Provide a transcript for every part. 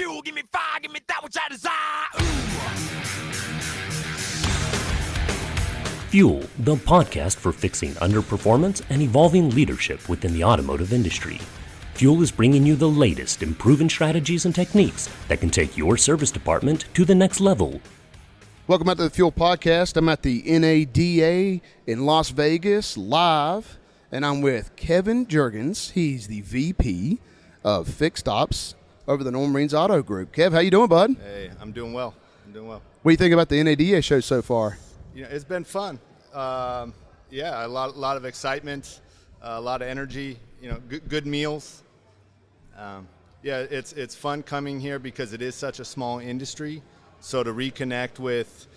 fuel, give me fire, give me that which I desire. Fuel, the podcast for fixing underperformance and evolving leadership within the automotive industry. Fuel is bringing you the latest in proven strategies and techniques that can take your service department to the next level. Welcome back to the Fuel Podcast. I'm at the NADA in Las Vegas live, and I'm with Kevan Jurgens. He's the VP of Fixed Ops over the Reeves Auto Group. Kev, how you doing, bud? Hey, I'm doing well. What do you think about the NADA show so far? You know, it's been fun. A lot of excitement, a lot of energy. You know, good meals. It's fun coming here because it is such a small industry. So to reconnect with,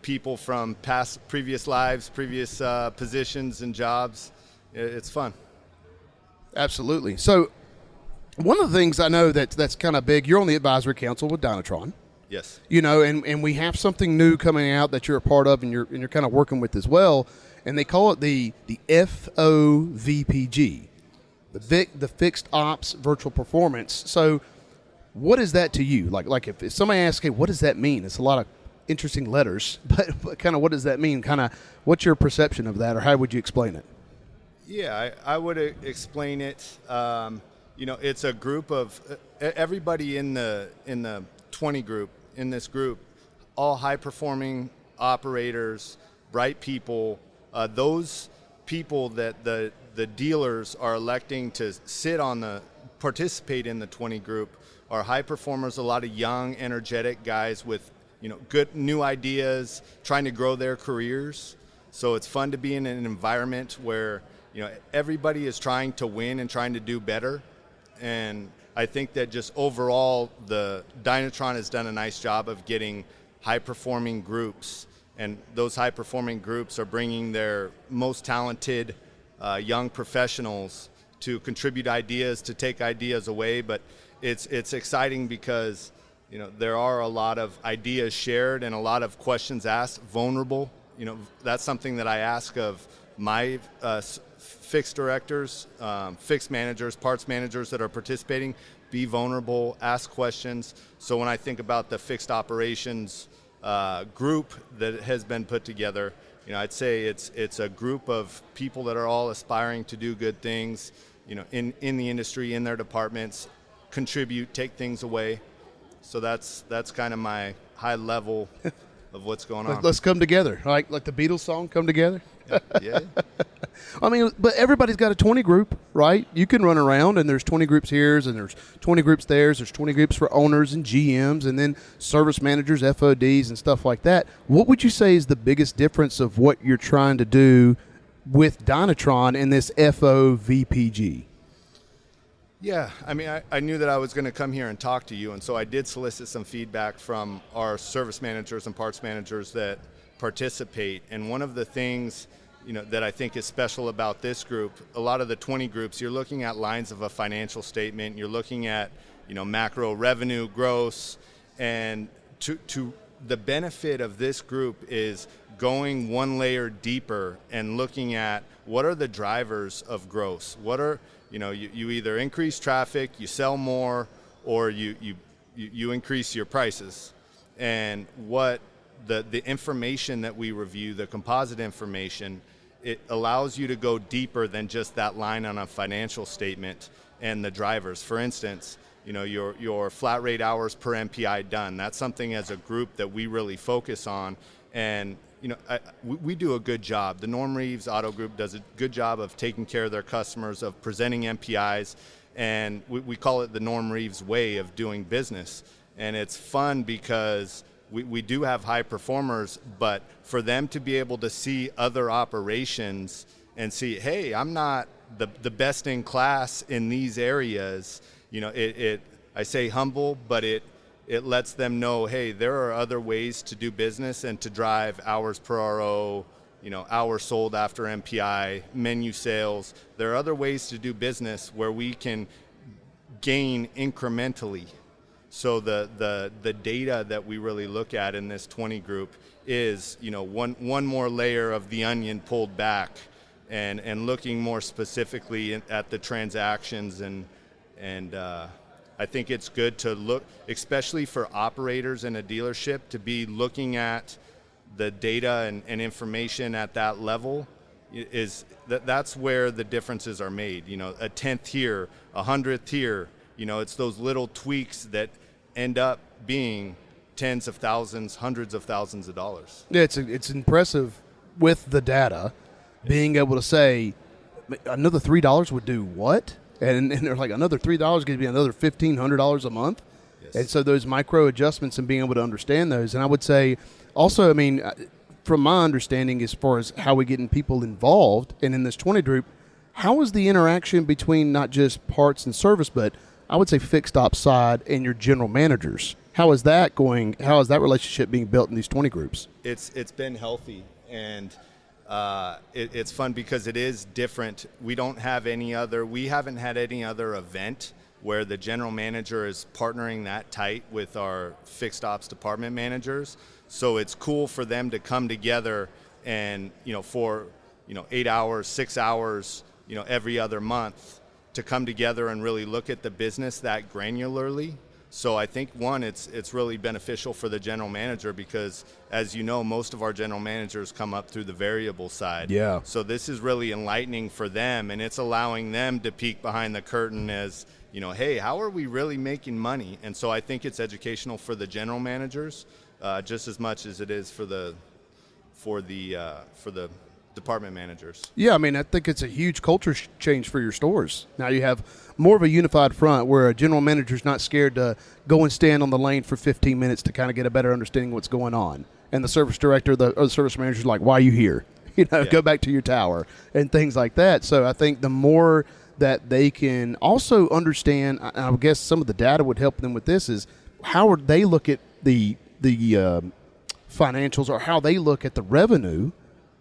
people from previous lives, previous positions and jobs, it's fun. Absolutely. So one of the things I know that's kind of big, you're on the advisory council with Dynatron. Yes. And we have something new coming out that you're a part of and you're kind of working with as well, and they call it the FOVPG, the Fixed Ops Virtual Performance. So what is that to you? Like if somebody asks, hey, what does that mean? It's a lot of interesting letters, but kind of what does that mean? Kind of what's your perception of that, or how would you explain it? Yeah, I would explain it. It's a group of everybody in the 20 group, in this group, all high-performing operators, bright people, those people that the dealers are electing to participate in the 20 group are high performers, a lot of young, energetic guys with, good new ideas, trying to grow their careers. So it's fun to be in an environment where, everybody is trying to win and trying to do better. And I think that just overall, the Dynatron has done a nice job of getting high-performing groups, and those high-performing groups are bringing their most talented young professionals to contribute ideas, to take ideas away. But it's exciting because there are a lot of ideas shared and a lot of questions asked. Vulnerable, that's something that I ask of my fixed directors, fixed managers, parts managers that are participating. Be vulnerable, ask questions. So when I think about the fixed operations group that has been put together, I'd say it's a group of people that are all aspiring to do good things, in the industry, in their departments, contribute, take things away. So that's kind of my high level of what's going on. Let's come together, like the Beatles song, "Come Together." Yeah. I mean, but everybody's got a 20 group, right? You can run around and there's 20 groups here and there's 20 groups there. There's 20 groups for owners and GMs and then service managers, FODs and stuff like that. What would you say is the biggest difference of what you're trying to do with Dynatron in this FOVPG? Yeah, I mean, I knew that I was going to come here and talk to you, and so I did solicit some feedback from our service managers and parts managers that participate. And one of the things that I think is special about this group, a lot of the 20 groups, you're looking at lines of a financial statement, you're looking at, macro revenue, gross, and to the benefit of this group is going one layer deeper and looking at what are the drivers of gross. What are, you either increase traffic, you sell more, or you increase your prices. And what the information that we review, the composite information, it allows you to go deeper than just that line on a financial statement and the drivers. For instance, your flat rate hours per MPI done. That's something as a group that we really focus on. And, we do a good job. The Reeves Auto Group does a good job of taking care of their customers, of presenting MPIs, and we call it the Reeves way of doing business. And it's fun because we do have high performers, but for them to be able to see other operations and see, hey, I'm not the best in class in these areas, I say humble, but it lets them know, hey, there are other ways to do business and to drive hours per RO, hours sold after MPI, menu sales. There are other ways to do business where we can gain incrementally. So the data that we really look at in this 20 group is, one more layer of the onion pulled back and looking more specifically at the transactions and I think it's good to look, especially for operators in a dealership, to be looking at the data and information at that level. That's where the differences are made. You know, a 10th here, a 100th here, you know, it's those little tweaks that end up being tens of thousands, hundreds of thousands of dollars. Yeah, it's impressive with the data, being able to say another $3 would do what? And they're like, another $3 could be another $1,500 a month. Yes. And so those micro adjustments and being able to understand those. And I would say also, I mean, from my understanding as far as how we getting people involved and in this 20 group, how is the interaction between not just parts and service, but I would say fixed ops side and your general managers? How is that going? How is that relationship being built in these 20 groups? It's been healthy, and it's fun because it is different. We haven't had any other event where the general manager is partnering that tight with our fixed ops department managers. So it's cool for them to come together and, you know, for, you know, 8 hours, 6 hours, you know, every other month to come together and really look at the business that granularly. So I think, one, it's really beneficial for the general manager because, as you know, most of our general managers come up through the variable side. Yeah. So this is really enlightening for them, and it's allowing them to peek behind the curtain as, you know, hey, how are we really making money? And so I think it's educational for the general managers just as much as it is for the department managers. Yeah, I mean, I think it's a huge culture change for your stores. Now you have more of a unified front where a general manager's not scared to go and stand on the lane for 15 minutes to kind of get a better understanding of what's going on. And the service director or the service manager's like, why are you here? You know, go back to your tower and things like that. So I think the more that they can also understand, I guess some of the data would help them with this, is how would they look at the financials or how they look at the revenue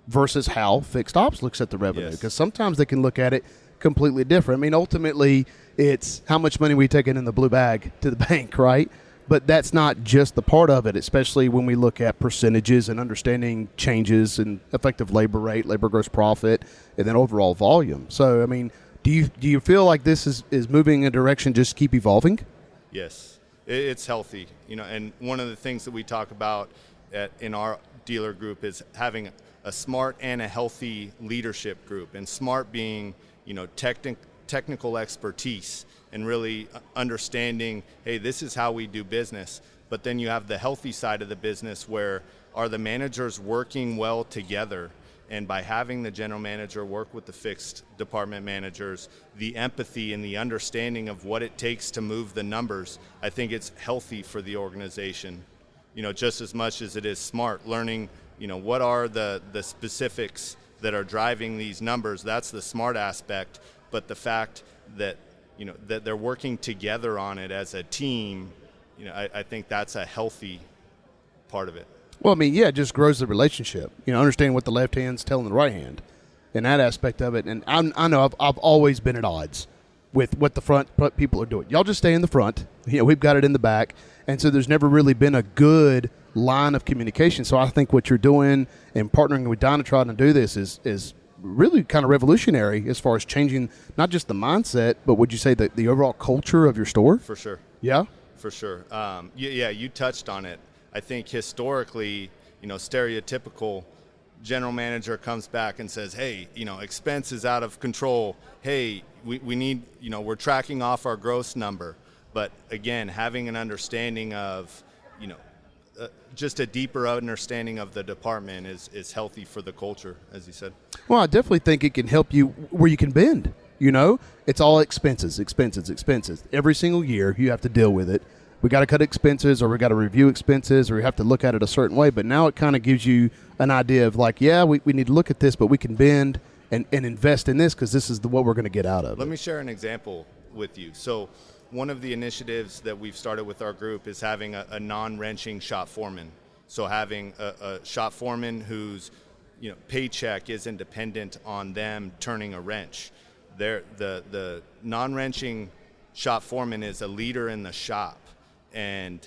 versus how fixed ops looks at the revenue. Because sometimes they can look at it completely different. I mean, ultimately, it's how much money we taking in the blue bag to the bank, right? But that's not just the part of it, especially when we look at percentages and understanding changes in effective labor rate, labor gross profit, and then overall volume. So, I mean, do you feel like this is moving in a direction just keep evolving? Yes, it's healthy. You know, and one of the things that we talk about in our dealer group is having a smart and a healthy leadership group, and smart being, you know, technical expertise and really understanding, hey, this is how we do business. But then you have the healthy side of the business where are the managers working well together? And by having the general manager work with the fixed department managers, the empathy and the understanding of what it takes to move the numbers, I think it's healthy for the organization, you know, just as much as it is smart. Learning, you know, what are the specifics that are driving these numbers, that's the smart aspect. But the fact that, you know, that they're working together on it as a team, you know, I think that's a healthy part of it. Well, I mean, yeah, it just grows the relationship. You know, understanding what the left hand's telling the right hand, and that aspect of it. And I know I've always been at odds with what the front people are doing. Y'all just stay in the front. You know, we've got it in the back, and so there's never really been a good line of communication. So I think what you're doing and partnering with Dynatrod to do this is really kind of revolutionary as far as changing not just the mindset, but would you say the overall culture of your store? For sure. Yeah? For sure. Yeah, you touched on it. I think historically, you know, stereotypical general manager comes back and says, hey, you know, expense is out of control. Hey, we need, you know, we're tracking off our gross number. But again, having an understanding of, you know, just a deeper understanding of the department is healthy for the culture, as you said. Well, I definitely think it can help you where you can bend. You know, it's all expenses. Every single year you have to deal with it. We got to cut expenses, or we got to review expenses, or we have to look at it a certain way. But now it kind of gives you an idea of like, yeah, we need to look at this, but we can bend and invest in this because this is what we're going to get out of it. Let me share an example with you. So one of the initiatives that we've started with our group is having a non-wrenching shop foreman. So having a shop foreman whose, you know, paycheck isn't dependent on them turning a wrench. The non-wrenching shop foreman is a leader in the shop. And,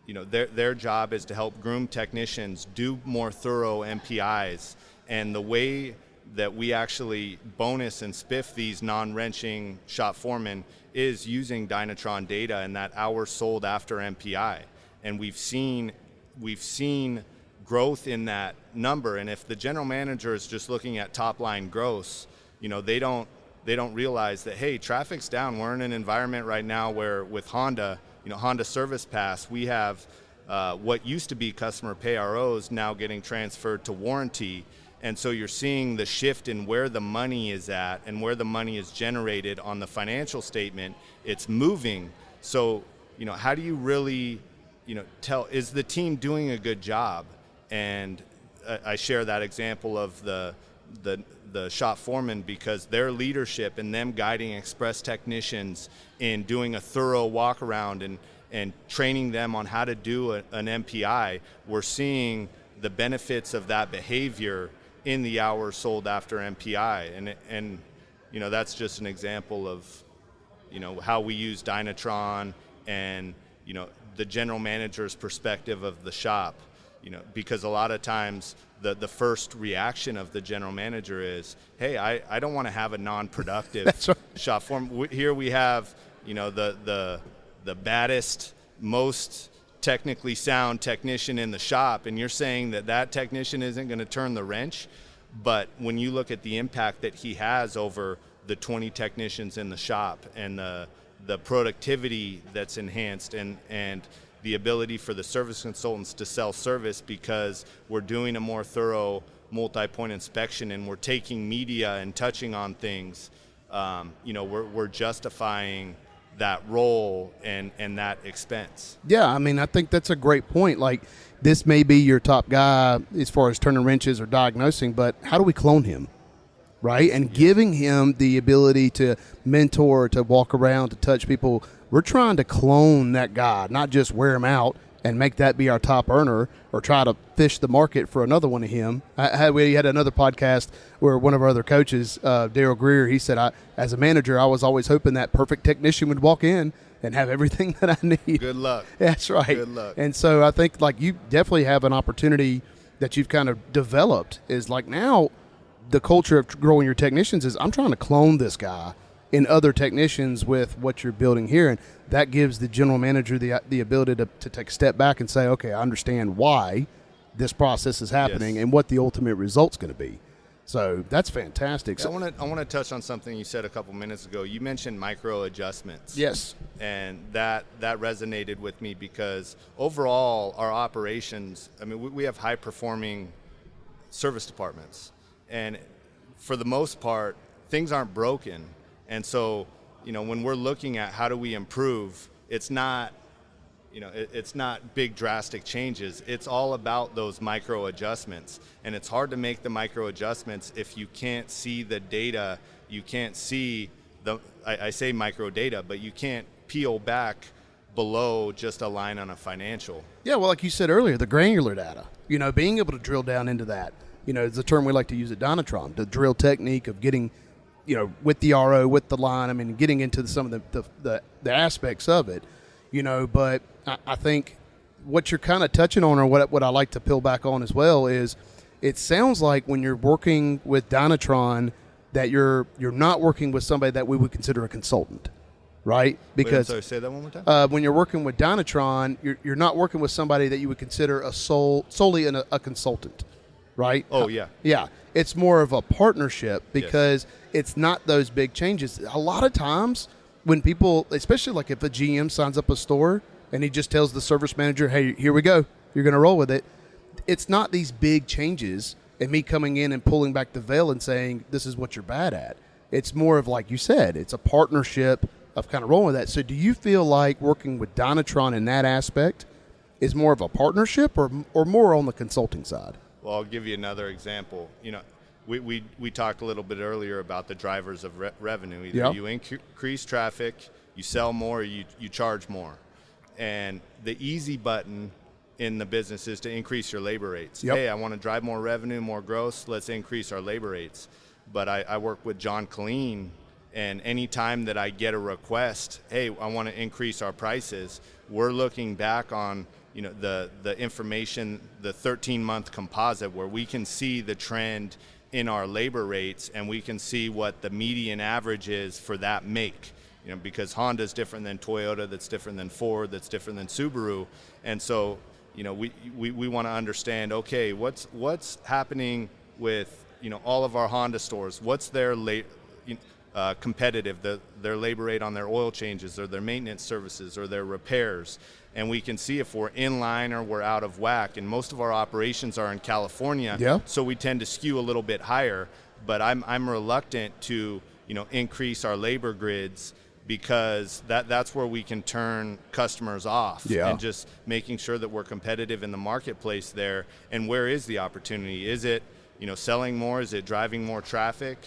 you know, their job is to help groom technicians do more thorough MPIs. And the way that we actually bonus and spiff these non-wrenching shop foremen is using Dynatron data and that hours sold after MPI. And we've seen growth in that number. And if the general manager is just looking at top line gross, they don't realize that, hey, traffic's down. We're in an environment right now where with Honda, Honda Service Pass, we have what used to be customer pay ROs now getting transferred to warranty. And so you're seeing the shift in where the money is at and where the money is generated on the financial statement. It's moving. So, how do you really, tell, is the team doing a good job? And I share that example of the shop foreman because their leadership and them guiding express technicians in doing a thorough walk around and training them on how to do an MPI, we're seeing the benefits of that behavior in the hours sold after MPI. And that's just an example of, how we use Dynatron and, the general manager's perspective of the shop, because a lot of times the first reaction of the general manager is, hey, I don't want to have a non-productive That's right. shop form. Here we have, the baddest, most technically sound technician in the shop, and you're saying that technician isn't going to turn the wrench. But when you look at the impact that he has over the 20 technicians in the shop and the productivity that's enhanced and the ability for the service consultants to sell service because we're doing a more thorough multi-point inspection and we're taking media and touching on things, we're justifying that role and that expense. Yeah, I think that's a great point. Like, this may be your top guy as far as turning wrenches or diagnosing, but how do we clone him, right? And giving him the ability to mentor, to walk around, to touch people. We're trying to clone that guy, not just wear him out and make that be our top earner or try to fish the market for another one of him. We had another podcast where one of our other coaches, Daryl Greer, he said, as a manager, I was always hoping that perfect technician would walk in and have everything that I need. Good luck. That's right. Good luck. And so I think you definitely have an opportunity that you've kind of developed is now the culture of growing your technicians is I'm trying to clone this guy in other technicians with what you're building here. And that gives the general manager the ability to take a step back and say, okay, I understand why this process is happening and what the ultimate result's going to be. So that's fantastic. I want to touch on something you said a couple minutes ago. You mentioned micro adjustments. Yes. And that resonated with me because overall our operations, we have high performing service departments. And for the most part, things aren't broken. And so, when we're looking at how do we improve, it's not big drastic changes. It's all about those micro adjustments. And it's hard to make the micro adjustments if you can't see the data. You can't see I say micro data, but you can't peel back below just a line on a financial. Yeah, well, like you said earlier, the granular data, being able to drill down into that, it's a term we like to use at Dynatron, the drill technique of getting, with the RO, with the line, getting into some of the aspects of it, but I think what you're kind of touching on, or what I like to peel back on as well, is it sounds like when you're working with Dynatron that you're not working with somebody that we would consider a consultant, right? Because Sorry, say that one more time. When you're working with Dynatron, you're not working with somebody that you would consider solely a consultant, right? Oh, yeah. Yeah. It's more of a partnership because it's not those big changes. A lot of times when people, especially like if a GM signs up a store and he just tells the service manager, hey, here we go, you're going to roll with it. It's not these big changes and me coming in and pulling back the veil and saying, this is what you're bad at. It's more of, like you said, it's a partnership of kind of rolling with that. So do you feel like working with Dynatron in that aspect is more of a partnership or more on the consulting side? Well, I'll give you another example. We talked a little bit earlier about the drivers of revenue. Either you increase traffic, you sell more, or you charge more. And the easy button in the business is to increase your labor rates. Hey, I want to drive more revenue, more gross, let's increase our labor rates. But I work with John Colleen, and anytime that I get a request, hey, I want to increase our prices, we're looking back on the information, the 13-month composite, where we can see the trend in our labor rates, and we can see what the median average is for that make. Because Honda is different than Toyota, that's different than Ford, that's different than Subaru, and so we want to understand, okay, what's happening with all of our Honda stores? What's their competitive, their labor rate on their oil changes or their maintenance services or their repairs? And we can see if we're in line or we're out of whack. And most of our operations are in California, so we tend to skew a little bit higher. But I'm reluctant to increase our labor grids, because that's where we can turn customers off, and just making sure that we're competitive in the marketplace there. And where is the opportunity? Is it selling more? Is it driving more traffic?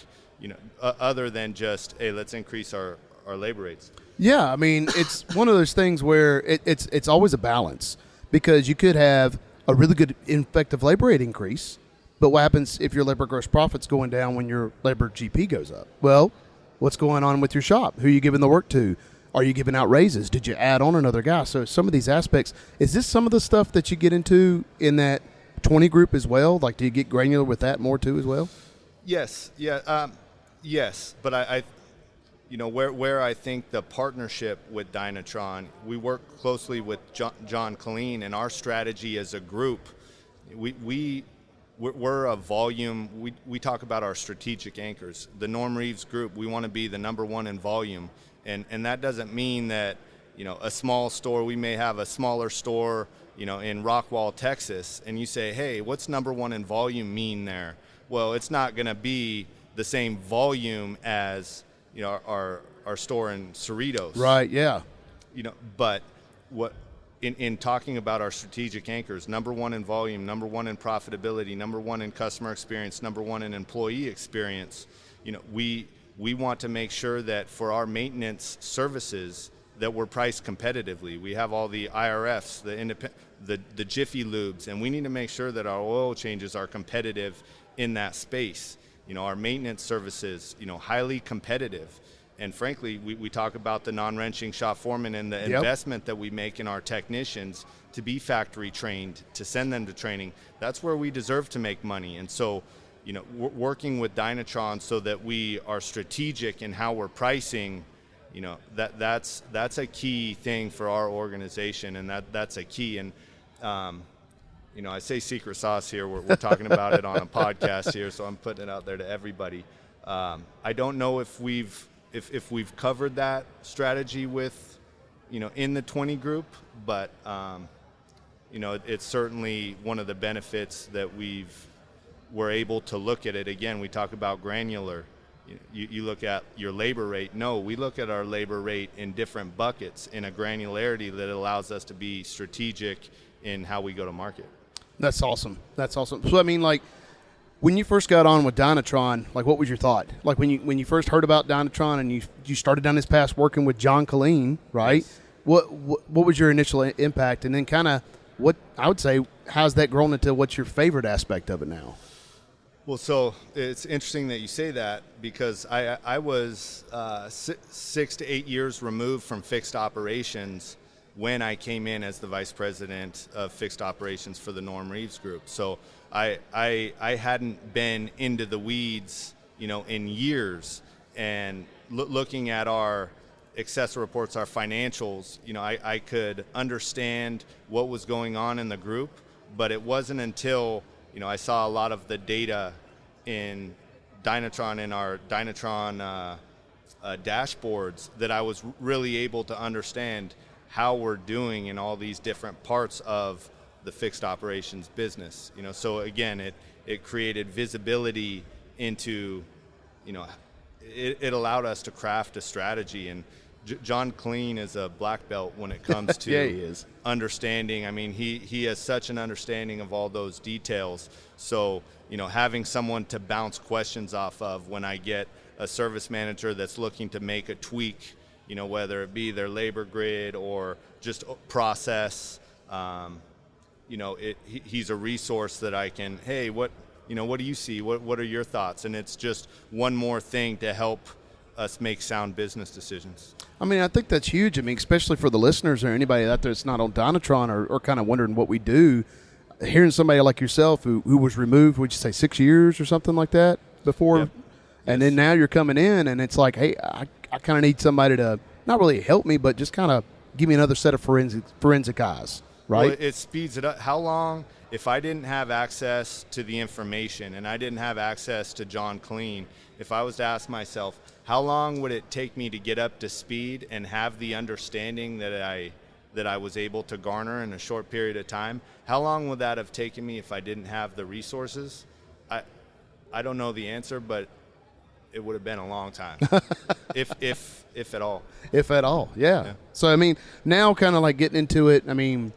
Other than just, hey, let's increase our labor rates. Yeah, I mean, it's one of those things where it's always a balance, because you could have a really good effective labor rate increase, but what happens if your labor gross profit's going down when your labor GP goes up? Well, what's going on with your shop? Who are you giving the work to? Are you giving out raises? Did you add on another guy? So some of these aspects, is this some of the stuff that you get into in that 20 group as well? Like, do you get granular with that more too as well? Yes. Yeah. Yes. But I where I think the partnership with Dynatron, we work closely with John Colleen, and our strategy as a group, we're a volume. We talk about our strategic anchors. The Norm Reeves Group, we want to be the number one in volume, and that doesn't mean that a small store. We may have a smaller store in Rockwall, Texas, and you say, hey, what's number one in volume mean there? Well, it's not going to be the same volume as our store in Cerritos. Right. Yeah. But what. In talking about our strategic anchors, number one in volume, number one in profitability, number one in customer experience, number one in employee experience, we want to make sure that for our maintenance services that we're priced competitively. We have all the IRFs, the Jiffy Lubes, and we need to make sure that our oil changes are competitive in that space. Our maintenance services, highly competitive. And frankly, we talk about the non-wrenching shop foreman and the investment that we make in our technicians to be factory trained, to send them to training. That's where we deserve to make money. And so, working with Dynatron so that we are strategic in how we're pricing, that's a key thing for our organization, and that's a key. And I say secret sauce here. We're talking about it on a podcast here, so I'm putting it out there to everybody. I don't know if we've covered that strategy with, in the 20 group, but, it's certainly one of the benefits that we're able to look at it. Again, we talk about granular. You look at your labor rate. No, we look at our labor rate in different buckets in a granularity that allows us to be strategic in how we go to market. That's awesome. So, I mean, like, when you first got on with Dynatron, like, what was your thought? Like, when you first heard about Dynatron and you started down this path working with John Colleen, right? Yes. What was your initial impact? And then kind of what I would say, how's that grown into what's your favorite aspect of it now? Well, so it's interesting that you say that, because I was 6 to 8 years removed from fixed operations when I came in as the vice president of fixed operations for the Norm Reeves Group. So I hadn't been into the weeds, in years, and looking at our accessor reports, our financials, I could understand what was going on in the group, but it wasn't until, I saw a lot of the data in Dynatron, in our Dynatron dashboards, that I was really able to understand how we're doing in all these different parts of the fixed operations business. So again, it created visibility into, it allowed us to craft a strategy. And John Colleen is a black belt when it comes to yeah, he is. Understanding. I mean, he has such an understanding of all those details. So, having someone to bounce questions off of when I get a service manager that's looking to make a tweak, whether it be their labor grid or just process, he's a resource that I can, hey, what do you see? What are your thoughts? And it's just one more thing to help us make sound business decisions. I mean, I think that's huge. I mean, especially for the listeners or anybody out there that's not on Dynatron or kind of wondering what we do. hearing somebody like yourself who was removed, would you say 6 years or something like that before? Yep. And then now you're coming in and it's like, hey, I kind of need somebody to not really help me, but just kind of give me another set of forensic eyes, right? Well, it speeds it up. How long, if I didn't have access to the information and I didn't have access to John Clean, if I was to ask myself, how long would it take me to get up to speed and have the understanding that I was able to garner in a short period of time? How long would that have taken me if I didn't have the resources? I don't know the answer, but it would have been a long time, if at all. If at all, yeah. So I mean, now kind of like getting into it. I mean,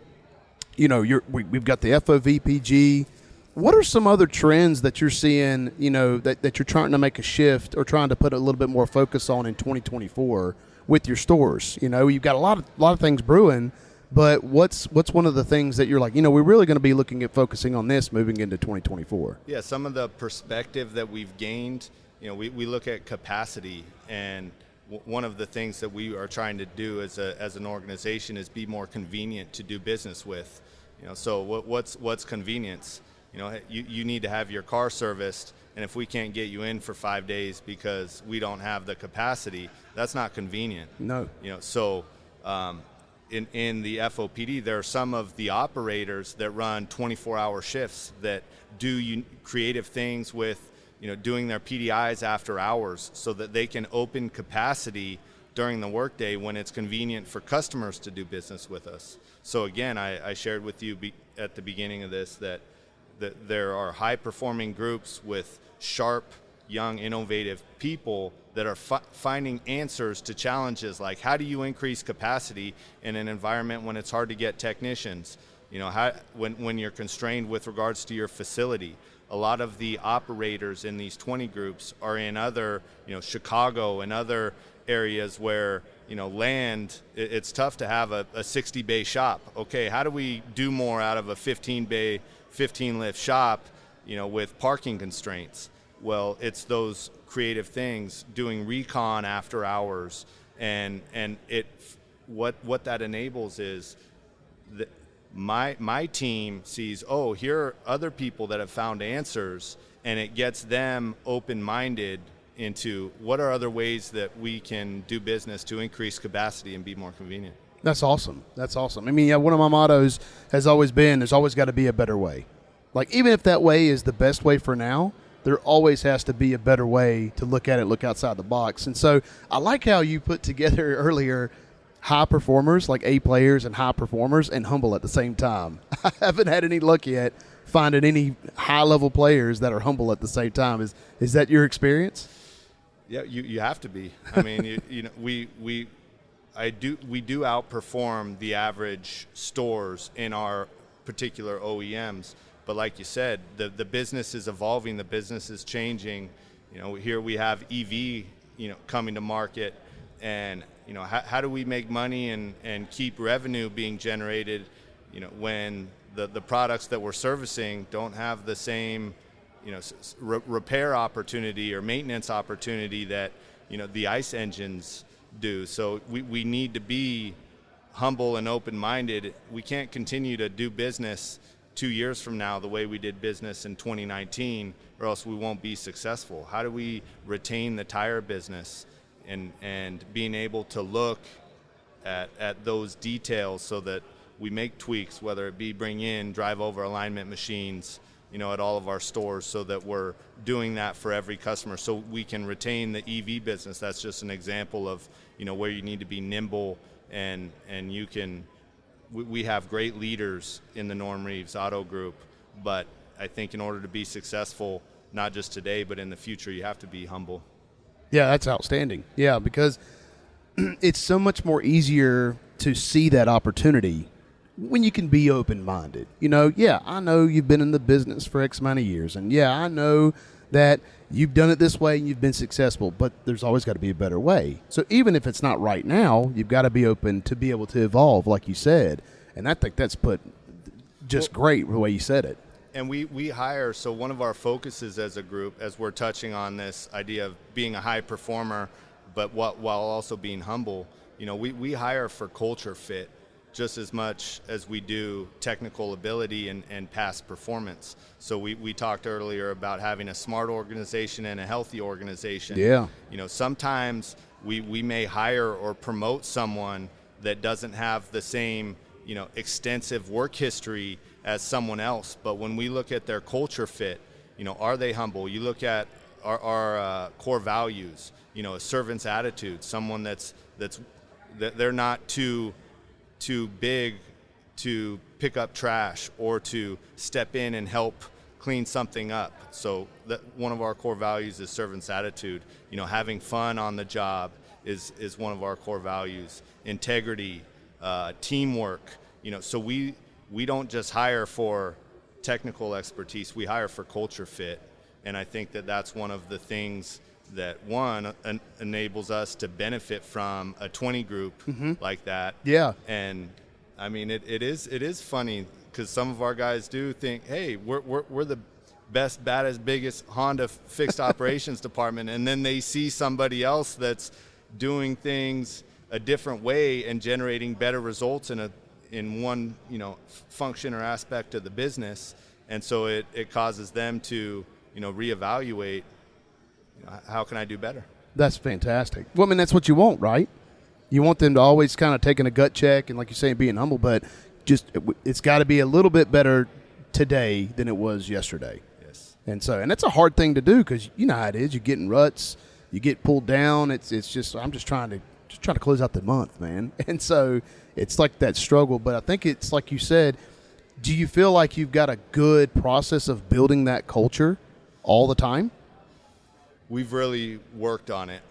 you know, we've got the FOVPG. What are some other trends that you're seeing? You know, that you're trying to make a shift or trying to put a little bit more focus on in 2024 with your stores. You know, you've got a lot of things brewing. But what's one of the things that you're like, you know, we're really going to be looking at focusing on this moving into 2024? Yeah, some of the perspective that we've gained, you know, we look at capacity, and one of the things that we are trying to do as an organization is be more convenient to do business with. You know, so what's convenience? You know, you need to have your car serviced, and if we can't get you in for 5 days because we don't have the capacity, that's not convenient. No. You know, so in the FOPD, there are some of the operators that run 24-hour shifts that do creative things with, you know, doing their PDIs after hours so that they can open capacity during the workday when it's convenient for customers to do business with us. So again, I shared with you at the beginning of this that there are high-performing groups with sharp, young, innovative people that are finding answers to challenges like, how do you increase capacity in an environment when it's hard to get technicians? You know, when you're constrained with regards to your facility. A lot of the operators in these 20 groups are in other, you know, Chicago and other areas where, you know, land, it's tough to have a 60-bay shop. Okay, how do we do more out of a 15-bay, 15-lift shop, you know, with parking constraints? Well, it's those creative things, doing recon after hours, and what that enables is that my team sees, oh, here are other people that have found answers, and it gets them open-minded into what are other ways that we can do business to increase capacity and be more convenient. That's awesome. That's awesome. I mean, yeah, one of my mottos has always been, there's always got to be a better way. Like, even if that way is the best way for now, there always has to be a better way to look at it, look outside the box. And so I like how you put together earlier high performers, like A players and high performers, and humble at the same time. I haven't had any luck yet finding any high-level players that are humble at the same time. Is that your experience? Yeah, you have to be. I mean, you know, we do outperform the average stores in our particular OEMs. But like you said, the business is evolving, the business is changing. You know, here we have EV, you know, coming to market, and you know, how do we make money and keep revenue being generated, you know, when the products that we're servicing don't have the same, you know, repair opportunity or maintenance opportunity that, you know, the ICE engines do. So we need to be humble and open-minded. We can't continue to do business 2 years from now the way we did business in 2019, or else we won't be successful. How do we retain the tire business and being able to look at those details so that we make tweaks, whether it be bring in drive over alignment machines, you know, at all of our stores, so that we're doing that for every customer so we can retain the EV business. That's just an example of, you know, where you need to be nimble, and you can. We have great leaders in the Norm Reeves Auto Group, but I think in order to be successful, not just today, but in the future, you have to be humble. Yeah, that's outstanding. Yeah, because it's so much more easier to see that opportunity when you can be open-minded. You know, yeah, I know you've been in the business for X amount of years, and yeah, I know that you've done it this way and you've been successful, but there's always got to be a better way. So even if it's not right now, you've got to be open to be able to evolve, like you said. And I think that's put just great the way you said it. And we hire, so one of our focuses as a group, as we're touching on this idea of being a high performer, but while also being humble, you know, we hire for culture fit. just as much as we do technical ability and past performance. So we talked earlier about having a smart organization and a healthy organization. Yeah. Sometimes we may hire or promote someone that doesn't have the same, extensive work history as someone else. But when we look at their culture fit, are they humble? You look at our core values, a servant's attitude, someone that they're not too big to pick up trash or to step in and help clean something up. So one of our core values is servant's attitude. Having fun on the job is one of our core values. Integrity, teamwork. So we don't just hire for technical expertise, we hire for culture fit. And I think that's one of the things that enables us to benefit from a 20 group like that. Yeah. And I mean, it is funny because some of our guys do think, hey, we're the best, baddest, biggest Honda fixed operations department, and then they see somebody else that's doing things a different way and generating better results in one function or aspect of the business, and so it causes them to reevaluate. How can I do better? That's fantastic. Well, I mean, that's what you want, right? You want them to always kind of taking a gut check and, like you say, being humble, but it's got to be a little bit better today than it was yesterday. Yes. And that's a hard thing to do because you know how it is. You get in ruts, you get pulled down. I'm just trying to close out the month, man. And so it's like that struggle. But I think it's like you said. Do you feel like you've got a good process of building that culture all the time? We've really worked on it.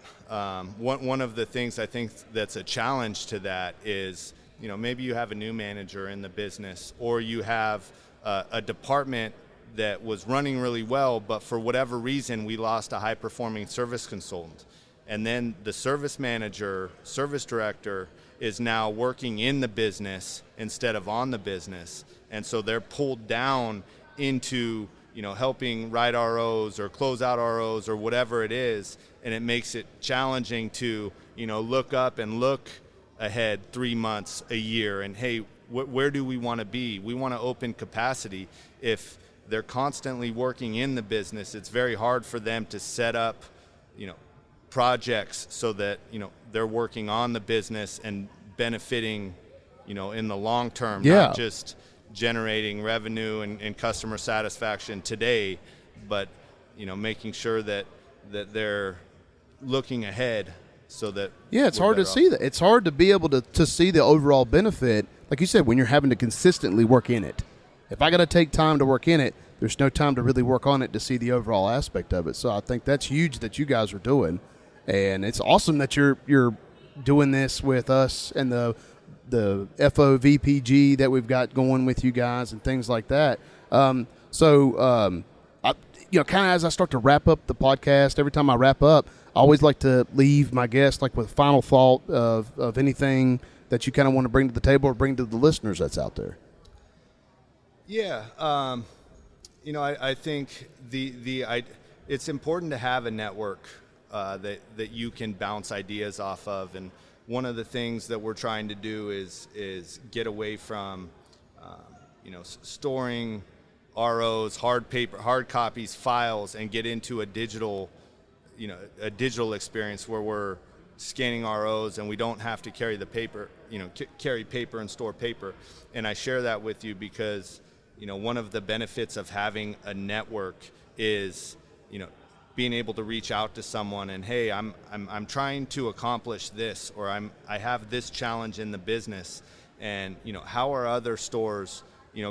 One of the things I think that's a challenge to that is, maybe you have a new manager in the business, or you have a department that was running really well, but for whatever reason, we lost a high-performing service consultant. And then the service manager, service director, is now working in the business instead of on the business. And so they're pulled down into helping write ROs or close out ROs or whatever it is, and it makes it challenging to, look up and look ahead 3 months, a year, and hey, where do we want to be? We want to open capacity. If they're constantly working in the business, it's very hard for them to set up, projects so that, they're working on the business and benefiting, in the long term, not just generating revenue and customer satisfaction today, but making sure that they're looking ahead so that it's hard to see that. It's hard to be able to see the overall benefit, like you said, when you're having to consistently work in it. If I got to take time to work in it, there's no time to really work on it to see the overall aspect of it. So I think that's huge that you guys are doing, and it's awesome that you're doing this with us and the FOVPG that we've got going with you guys and things like that. Kind of as I start to wrap up the podcast, every time I wrap up, I always like to leave my guests with final thought of anything that you kind of want to bring to the table or bring to the listeners that's out there. Yeah. I think it's important to have a network that you can bounce ideas off of, and one of the things that we're trying to do is get away from, storing ROs, hard copies, files, and get into a digital experience where we're scanning ROs and we don't have to carry the paper, carry paper and store paper. And I share that with you because, one of the benefits of having a network is, being able to reach out to someone and, hey, I'm trying to accomplish this, or I have this challenge in the business, and how are other stores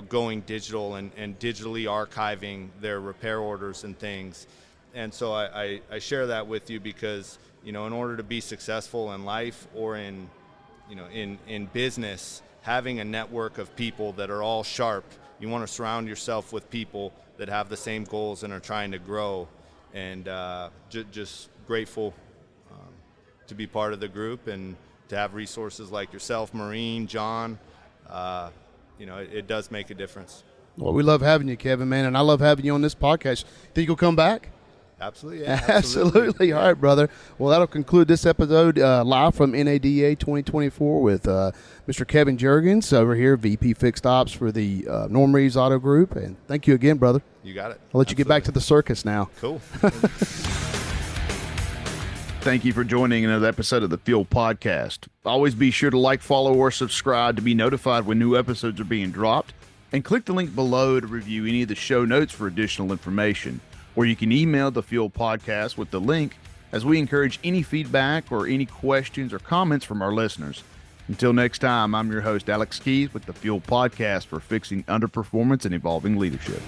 going digital and digitally archiving their repair orders and things. And so I share that with you because in order to be successful in life or in business, having a network of people that are all sharp, you want to surround yourself with people that have the same goals and are trying to grow. And just grateful to be part of the group and to have resources like yourself, Maureen, John. It does make a difference. Well, we love having you, Kevan, man, and I love having you on this podcast. Think you'll come back? Absolutely. Yeah, Absolutely. All right, brother. Well, that'll conclude this episode live from NADA 2024 with Mr. Kevan Jurgens over here, VP Fixed Ops for the Norm Reeves Auto Group. And thank you again, brother. You got it. I'll let you get back to the circus now. Cool. Thank you for joining another episode of the Fuel Podcast. Always be sure to like, follow, or subscribe to be notified when new episodes are being dropped. And click the link below to review any of the show notes for additional information. Or you can email the Fuel Podcast with the link, as we encourage any feedback or any questions or comments from our listeners. Until next time, I'm your host, Alex Keys, with the Fuel Podcast for fixing underperformance and evolving leadership.